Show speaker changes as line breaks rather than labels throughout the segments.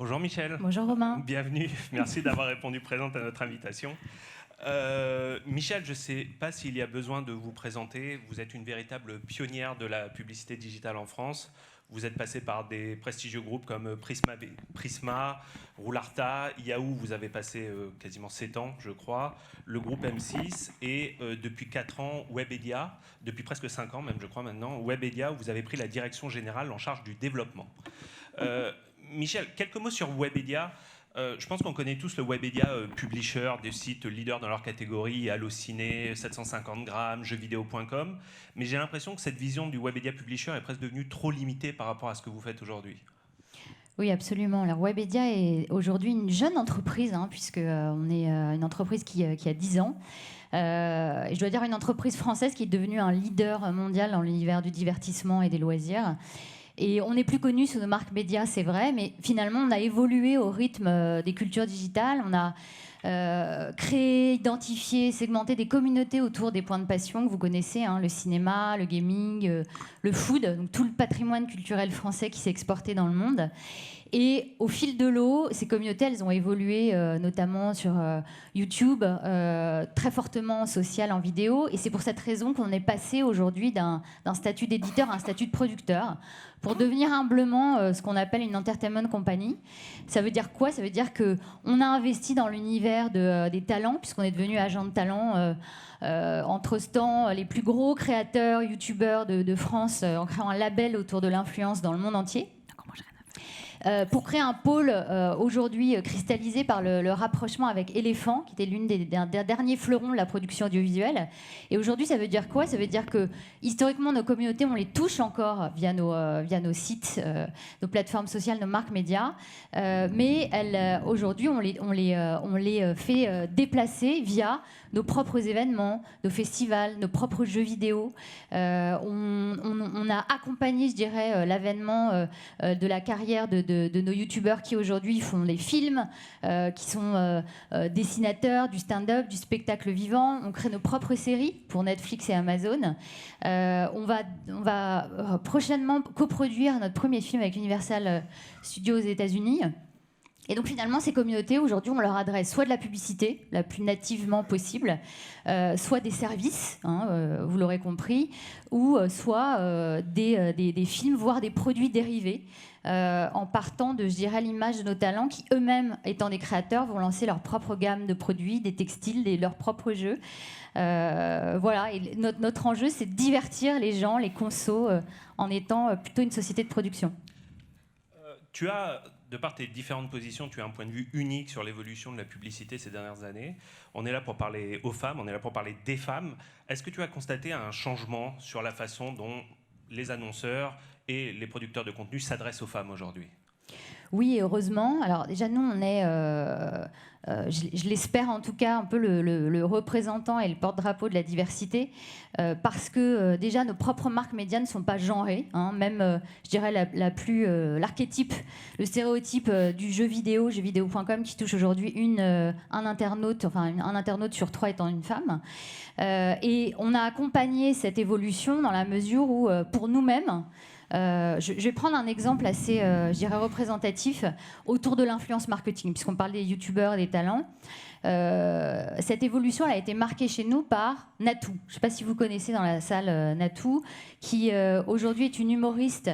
Bonjour Michel.
Bonjour Romain.
Bienvenue, merci d'avoir répondu présente à notre invitation. Michel, je ne sais pas s'il y a besoin de vous présenter. Vous êtes une véritable pionnière de la publicité digitale en France. Vous êtes passé par des prestigieux groupes comme Prisma, Roularta, Yahoo, vous avez passé quasiment 7 ans, je crois, le groupe M6 et depuis 4 ans, Webedia, depuis presque 5 ans même, je crois maintenant, Webedia, où vous avez pris la direction générale en charge du développement. Michel, quelques mots sur Webedia. Je pense qu'on connaît tous le Webedia publisher des sites leaders dans leur catégorie, Allociné, 750 grammes, jeuxvideo.com. Mais j'ai l'impression que cette vision du Webedia publisher est presque devenue trop limitée par rapport à ce que vous faites aujourd'hui.
Oui, absolument. Alors, Webedia est aujourd'hui une jeune entreprise, puisqu'on est une entreprise qui a 10 ans. Et je dois dire une entreprise française qui est devenue un leader mondial dans l'univers du divertissement et des loisirs. Et on est plus connu sous nos marques médias, c'est vrai, mais finalement, on a évolué au rythme des cultures digitales. On a créé, identifié, segmenté des communautés autour des points de passion que vous connaissez, le cinéma, le gaming, le food, donc tout le patrimoine culturel français qui s'est exporté dans le monde. Et au fil de l'eau, ces communautés, elles ont évolué notamment sur YouTube, très fortement social en vidéo. Et c'est pour cette raison qu'on est passé aujourd'hui d'un statut d'éditeur à un statut de producteur pour devenir humblement ce qu'on appelle une entertainment company. Ça veut dire quoi? Ça veut dire qu'on a investi dans l'univers des talents, puisqu'on est devenu agent de talent entretenant les plus gros créateurs, youtubeurs de France, en créant un label autour de l'influence dans le monde entier. Pour créer un pôle aujourd'hui cristallisé par le rapprochement avec Elephant, qui était l'une des derniers fleurons de la production audiovisuelle. Et aujourd'hui, ça veut dire quoi? Ça veut dire que historiquement, nos communautés, on les touche encore via nos sites, nos plateformes sociales, nos marques médias. Mais aujourd'hui, on les fait déplacer via nos propres événements, nos festivals, nos propres jeux vidéo. On a accompagné, je dirais, l'avènement de la carrière de nos youtubeurs qui aujourd'hui font des films, qui sont dessinateurs, du stand-up, du spectacle vivant. On crée nos propres séries pour Netflix et Amazon. On va prochainement coproduire notre premier film avec Universal Studios aux États-Unis. Et donc finalement, ces communautés, aujourd'hui, on leur adresse soit de la publicité, la plus nativement possible, soit des services, vous l'aurez compris, ou soit des films, voire des produits dérivés, en partant de, je dirais, l'image de nos talents qui, eux-mêmes, étant des créateurs, vont lancer leur propre gamme de produits, des textiles, leurs propres jeux. Voilà, et notre enjeu, c'est de divertir les gens, les consos, en étant plutôt une société de production.
Tu as, de par tes différentes positions, tu as un point de vue unique sur l'évolution de la publicité ces dernières années. On est là pour parler aux femmes, on est là pour parler des femmes. Est-ce que tu as constaté un changement sur la façon dont les annonceurs et les producteurs de contenu s'adressent aux femmes aujourd'hui?
Oui, heureusement. Alors déjà, nous, on est, je l'espère en tout cas, un peu le représentant et le porte-drapeau de la diversité, parce que déjà, nos propres marques médias ne sont pas genrées. Même, je dirais, l'archétype, le stéréotype du jeu vidéo, jeuxvideo.com, qui touche aujourd'hui un internaute sur 3 étant une femme. Et on a accompagné cette évolution dans la mesure où, pour nous-mêmes, je vais prendre un exemple assez, je dirais, représentatif autour de l'influence marketing, puisqu'on parle des youtubeurs, des talents. Cette évolution, elle a été marquée chez nous par Natou. Je ne sais pas si vous connaissez dans la salle Natou, qui aujourd'hui est une humoriste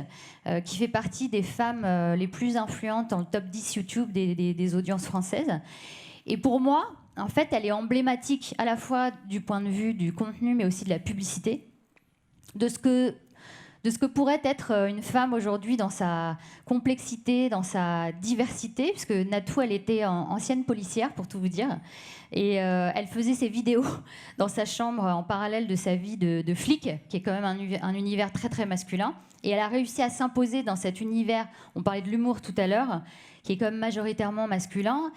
qui fait partie des femmes les plus influentes dans le top 10 YouTube des audiences françaises. Et pour moi, en fait, elle est emblématique à la fois du point de vue du contenu, mais aussi de la publicité, de ce que pourrait être une femme aujourd'hui dans sa complexité, dans sa diversité, puisque Natou, elle était ancienne policière, pour tout vous dire, et elle faisait ses vidéos dans sa chambre en parallèle de sa vie de flic, qui est quand même un univers très très masculin, et elle a réussi à s'imposer dans cet univers, on parlait de l'humour tout à l'heure, qui est quand même majoritairement masculin.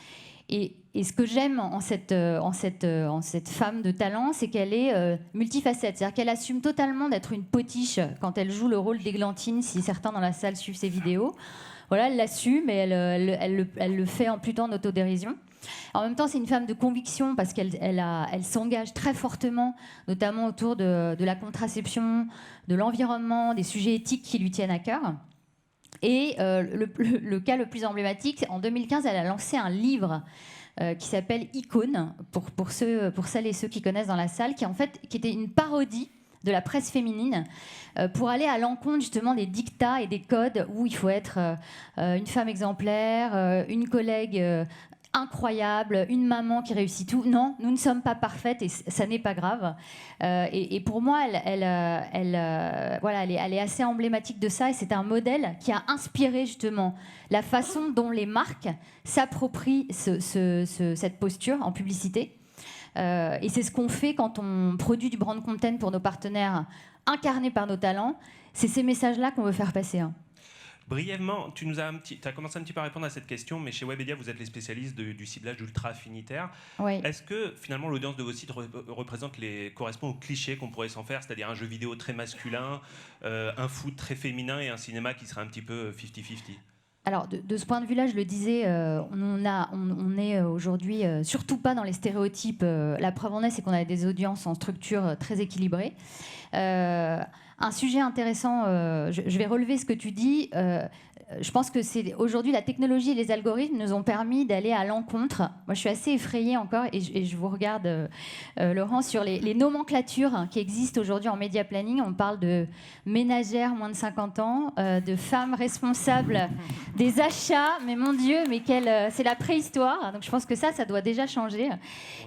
Et ce que j'aime en cette femme de talent, c'est qu'elle est multifacette. C'est-à-dire qu'elle assume totalement d'être une potiche quand elle joue le rôle d'Églantine, si certains dans la salle suivent ses vidéos. Voilà, elle l'assume et elle le fait en plutôt en autodérision. En même temps, c'est une femme de conviction parce qu'elle s'engage très fortement, notamment autour de la contraception, de l'environnement, des sujets éthiques qui lui tiennent à cœur. Et le cas le plus emblématique, en 2015, elle a lancé un livre qui s'appelle Icône, pour celles et ceux qui connaissent dans la salle, qui était une parodie de la presse féminine, pour aller à l'encontre justement des dictats et des codes où il faut être une femme exemplaire, une collègue incroyable, une maman qui réussit tout. Non, nous ne sommes pas parfaites et ça n'est pas grave. Et pour moi, elle est assez emblématique de ça, et c'est un modèle qui a inspiré justement la façon dont les marques s'approprient cette posture en publicité. Et c'est ce qu'on fait quand on produit du brand content pour nos partenaires, incarné par nos talents. C'est ces messages-là qu'on veut faire passer.
Brièvement, tu as commencé un petit peu à répondre à cette question, mais chez Webedia, vous êtes les spécialistes du ciblage ultra affinitaire.
Oui.
Est-ce que finalement l'audience de vos sites correspond aux clichés qu'on pourrait s'en faire, c'est-à-dire un jeu vidéo très masculin, un foot très féminin et un cinéma qui serait un petit peu 50-50 ?
Alors, de ce point de vue-là, je le disais, on est aujourd'hui surtout pas dans les stéréotypes. La preuve en est, c'est qu'on a des audiences en structure très équilibrées. Un sujet intéressant, je vais relever ce que tu dis. Je pense que c'est aujourd'hui la technologie et les algorithmes nous ont permis d'aller à l'encontre. Moi, je suis assez effrayée encore, et je vous regarde, Laurent, sur les nomenclatures qui existent aujourd'hui en média planning. On parle de ménagères moins de 50 ans, de femmes responsables des achats. Mais mon Dieu, c'est la préhistoire. Donc, je pense que ça doit déjà changer.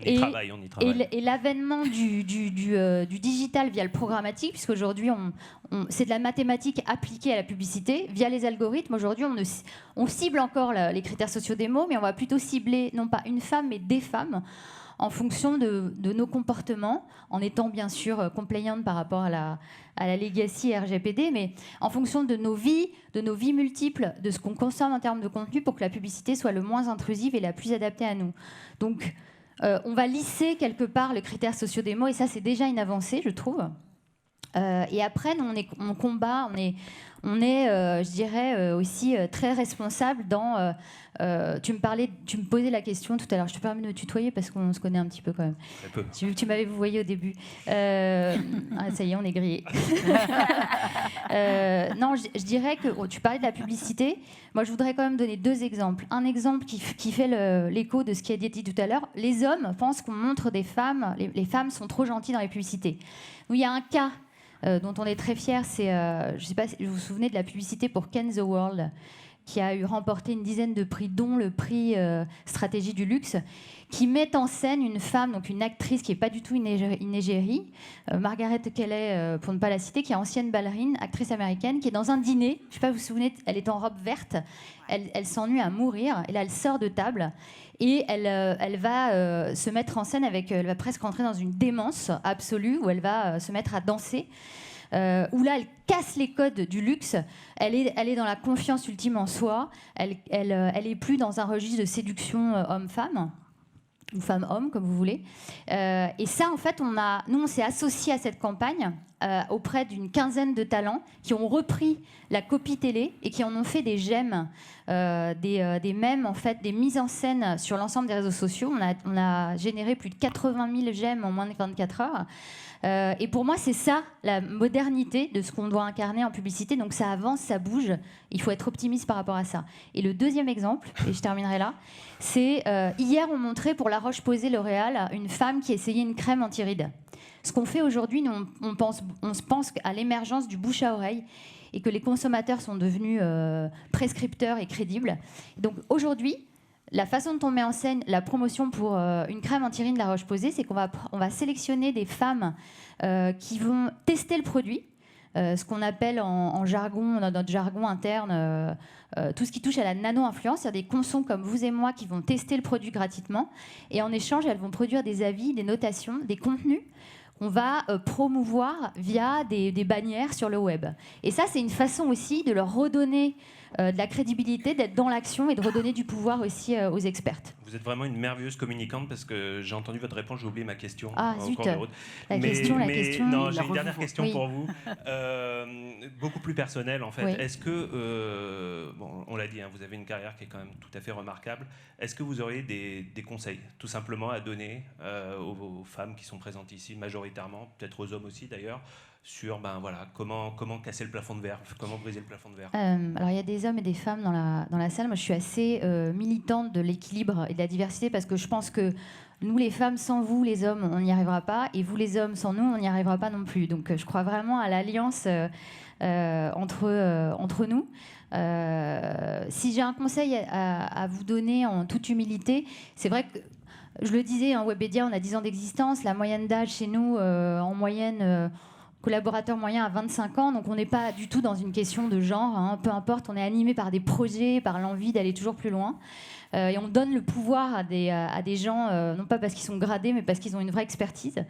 On y travaille.
Et l'avènement du digital via le programmatique, puisqu'aujourd'hui, c'est de la mathématique appliquée à la publicité via les algorithmes. Aujourd'hui, on cible encore les critères sociodémo, mais on va plutôt cibler non pas une femme, mais des femmes en fonction de nos comportements, en étant bien sûr compliant par rapport à la legacy RGPD, mais en fonction de nos vies multiples, de ce qu'on consomme en termes de contenu, pour que la publicité soit le moins intrusive et la plus adaptée à nous. Donc, on va lisser quelque part le critère sociodémo, et ça, c'est déjà une avancée, je trouve. Et après, nous, on combat, on est je dirais, aussi très responsable dans... tu me posais la question tout à l'heure. Je te permets de me tutoyer parce qu'on se connaît un petit peu quand même.
Très peu.
Tu m'avais vouvoyé au début. Ça y est, on est grillé. Non, je dirais que tu parlais de la publicité. Moi, je voudrais quand même donner deux exemples. Un exemple qui fait l'écho de ce qui a été dit tout à l'heure. Les hommes pensent qu'on montre des femmes. Les femmes sont trop gentilles dans les publicités. Où il y a un cas dont on est très fiers, c'est, je ne sais pas si vous vous souvenez de la publicité pour Ken the World, qui a remporté une dizaine de prix, dont le prix stratégie du luxe, qui met en scène une femme, donc une actrice qui n'est pas du tout une égérie, Margaret Qualley, pour ne pas la citer, qui est ancienne ballerine, actrice américaine, qui est dans un dîner, je ne sais pas si vous vous souvenez, elle est en robe verte, elle s'ennuie à mourir, et là elle sort de table, et elle va se mettre en scène elle va presque rentrer dans une démence absolue, où elle va se mettre à danser, où là elle casse les codes du luxe, elle est dans la confiance ultime en soi, elle est plus dans un registre de séduction homme-femme, ou femme-homme, comme vous voulez. Et ça, en fait, nous, on s'est associés à cette campagne auprès d'une quinzaine de talents qui ont repris la copie télé et qui en ont fait des j'aime, des mèmes, en fait, des mises en scène sur l'ensemble des réseaux sociaux. On a généré plus de 80 000 j'aime en moins de 24 heures. Et pour moi, c'est ça, la modernité de ce qu'on doit incarner en publicité. Donc ça avance, ça bouge. Il faut être optimiste par rapport à ça. Et le deuxième exemple, et je terminerai là, c'est hier, on montrait pour La Roche-Posay L'Oréal une femme qui essayait une crème anti-rides. Ce qu'on fait aujourd'hui, on pense à l'émergence du bouche à oreille et que les consommateurs sont devenus prescripteurs et crédibles. Donc aujourd'hui, la façon dont on met en scène la promotion pour une crème anti-rides de La Roche-Posay, c'est qu'on va sélectionner des femmes qui vont tester le produit, ce qu'on appelle en jargon, dans notre jargon interne, tout ce qui touche à la nano-influence, c'est-à-dire des consons comme vous et moi qui vont tester le produit gratuitement, et en échange, elles vont produire des avis, des notations, des contenus qu'on va promouvoir via des bannières sur le web. Et ça, c'est une façon aussi de leur redonner de la crédibilité, d'être dans l'action et de redonner du pouvoir aussi aux expertes.
Vous êtes vraiment une merveilleuse communicante parce que j'ai entendu votre réponse, j'ai oublié ma question.
Ah zut, la question.
Non, j'ai une dernière question
oui.
pour vous, beaucoup plus personnelle en fait.
Oui.
Est-ce que, bon, on l'a dit, hein, vous avez une carrière qui est quand même tout à fait remarquable. Est-ce que vous auriez des conseils tout simplement à donner aux femmes qui sont présentes ici, majoritairement, peut-être aux hommes aussi d'ailleurs, sur voilà, comment casser le plafond de verre, comment briser le plafond de verre.
Alors il y a des hommes et des femmes dans la salle. Moi je suis assez militante de l'équilibre et de la diversité parce que je pense que nous les femmes, sans vous les hommes, on n'y arrivera pas, et vous les hommes, sans nous, on n'y arrivera pas non plus. Donc je crois vraiment à l'alliance entre nous. Si j'ai un conseil à vous donner en toute humilité, c'est vrai que je le disais, Webedia, on a 10 ans d'existence. La moyenne d'âge chez nous, en moyenne, collaborateur moyen à 25 ans. Donc on n'est pas du tout dans une question de genre. Hein. Peu importe, on est animé par des projets, par l'envie d'aller toujours plus loin. Et on donne le pouvoir à des gens, non pas parce qu'ils sont gradés, mais parce qu'ils ont une vraie expertise.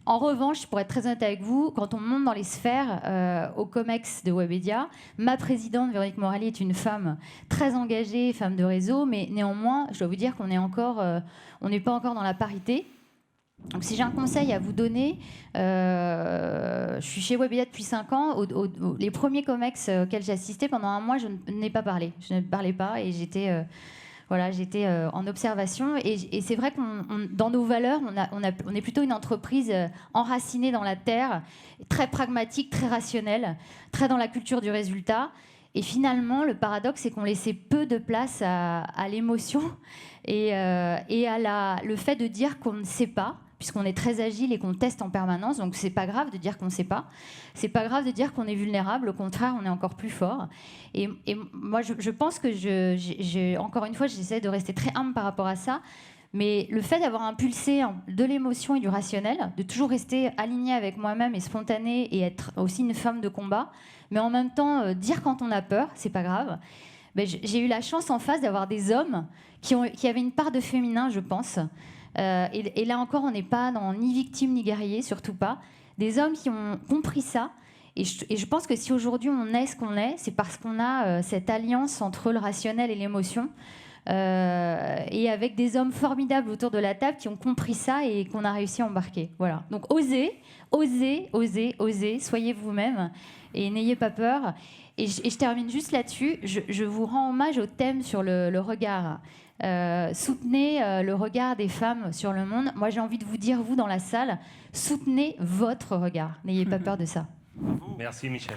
En revanche, pour être très honnête avec vous, quand on monte dans les sphères, au COMEX de Webedia, ma présidente, Véronique Morali, est une femme très engagée, femme de réseau, mais néanmoins, je dois vous dire qu'on n'est pas encore dans la parité. Donc si j'ai un conseil à vous donner, je suis chez Webedia depuis 5 ans. Les premiers COMEX auxquels j'ai assisté, pendant un mois, je n'ai pas parlé. Je ne parlais pas et j'étais en observation. Et c'est vrai qu'on dans nos valeurs, on est plutôt une entreprise enracinée dans la terre, très pragmatique, très rationnelle, très dans la culture du résultat. Et finalement, le paradoxe, c'est qu'on laissait peu de place à l'émotion et à le fait de dire qu'on ne sait pas, puisqu'on est très agile et qu'on teste en permanence. Donc, c'est pas grave de dire qu'on ne sait pas. C'est pas grave de dire qu'on est vulnérable. Au contraire, on est encore plus fort. Et moi, je pense que encore une fois, j'essaie de rester très humble par rapport à ça. Mais le fait d'avoir impulsé de l'émotion et du rationnel, de toujours rester aligné avec moi-même et spontané et être aussi une femme de combat, mais en même temps, dire quand on a peur, c'est pas grave. Ben, j'ai eu la chance en face d'avoir des hommes qui avaient une part de féminin, je pense. Et là encore, on n'est pas dans ni victime ni guerrier, surtout pas. Des hommes qui ont compris ça. Et je pense que si aujourd'hui on est ce qu'on est, c'est parce qu'on a cette alliance entre le rationnel et l'émotion. Et avec des hommes formidables autour de la table qui ont compris ça et qu'on a réussi à embarquer. Voilà. Donc osez, soyez vous-même et n'ayez pas peur. Et je termine juste là-dessus. Je vous rends hommage au thème sur le regard. Soutenez le regard des femmes sur le monde. Moi, j'ai envie de vous dire, vous dans la salle, soutenez votre regard. N'ayez pas peur de ça.
Merci Michel.